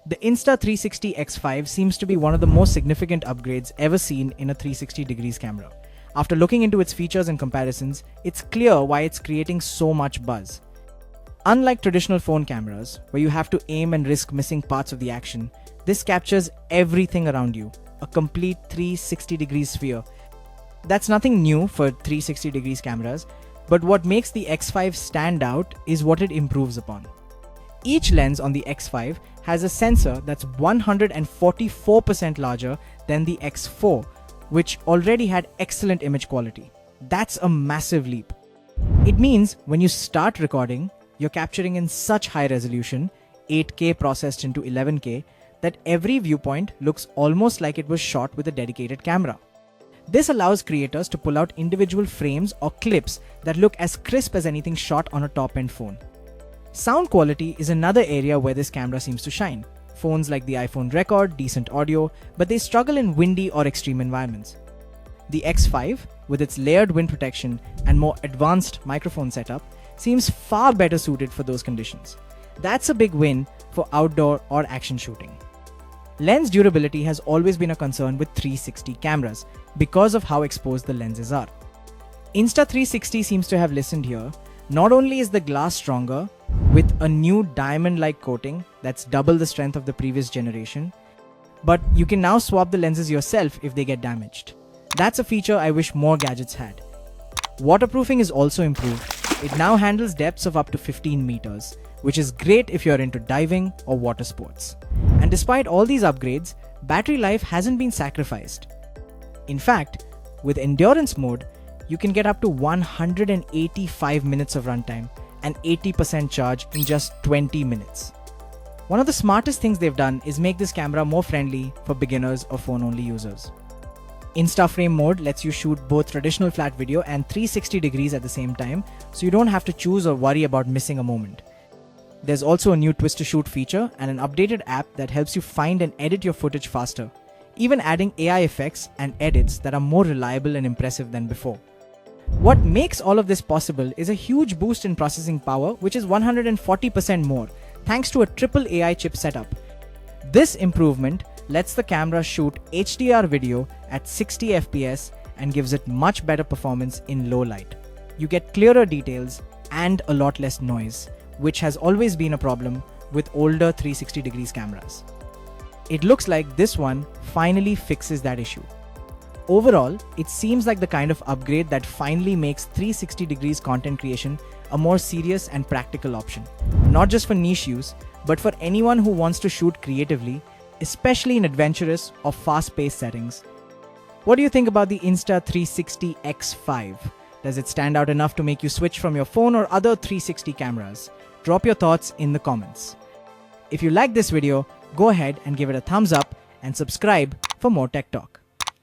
The Insta360 X5 seems to be one of the most significant upgrades ever seen in a 360 degrees camera. After looking into its features and comparisons, it's clear why it's creating so much buzz. Unlike traditional phone cameras, where you have to aim and risk missing parts of the action, this captures everything around you, a complete 360 degrees sphere. That's nothing new for 360 degrees cameras, but what makes the X5 stand out is what it improves upon. Each lens on the X5 has a sensor that's 144% larger than the X4, which already had excellent image quality. That's a massive leap. It means when you start recording, you're capturing in such high resolution, 8K processed into 11K, that every viewpoint looks almost like it was shot with a dedicated camera. This allows creators to pull out individual frames or clips that look as crisp as anything shot on a top-end phone. Sound quality is another area where this camera seems to shine. Phones like the iPhone record decent audio, but they struggle in windy or extreme environments. The X5, with its layered wind protection and more advanced microphone setup, seems far better suited for those conditions. That's a big win for outdoor or action shooting. Lens durability has always been a concern with 360 cameras because of how exposed the lenses are. Insta360 seems to have listened here. Not only is the glass stronger, with a new diamond-like coating that's double the strength of the previous generation, but you can now swap the lenses yourself if they get damaged. That's a feature I wish more gadgets had. Waterproofing is also improved. It now handles depths of up to 15 meters, which is great if you're into diving or water sports. And despite all these upgrades, battery life hasn't been sacrificed. In fact, with endurance mode, you can get up to 185 minutes of runtime and 80% charge in just 20 minutes. One of the smartest things they've done is make this camera more friendly for beginners or phone-only users. Instaframe mode lets you shoot both traditional flat video and 360 degrees at the same time, so you don't have to choose or worry about missing a moment. There's also a new twist-to-shoot feature and an updated app that helps you find and edit your footage faster, even adding AI effects and edits that are more reliable and impressive than before. What makes all of this possible is a huge boost in processing power, which is 140% more, thanks to a triple AI chip setup. This improvement lets the camera shoot HDR video at 60 FPS and gives it much better performance in low light. You get clearer details and a lot less noise, which has always been a problem with older 360 degrees cameras. It looks like this one finally fixes that issue. Overall, it seems like the kind of upgrade that finally makes 360 degrees content creation a more serious and practical option. Not just for niche use, but for anyone who wants to shoot creatively, especially in adventurous or fast-paced settings. What do you think about the Insta360 X5? Does it stand out enough to make you switch from your phone or other 360 cameras? Drop your thoughts in the comments. If you like this video, go ahead and give it a thumbs up and subscribe for more tech talk.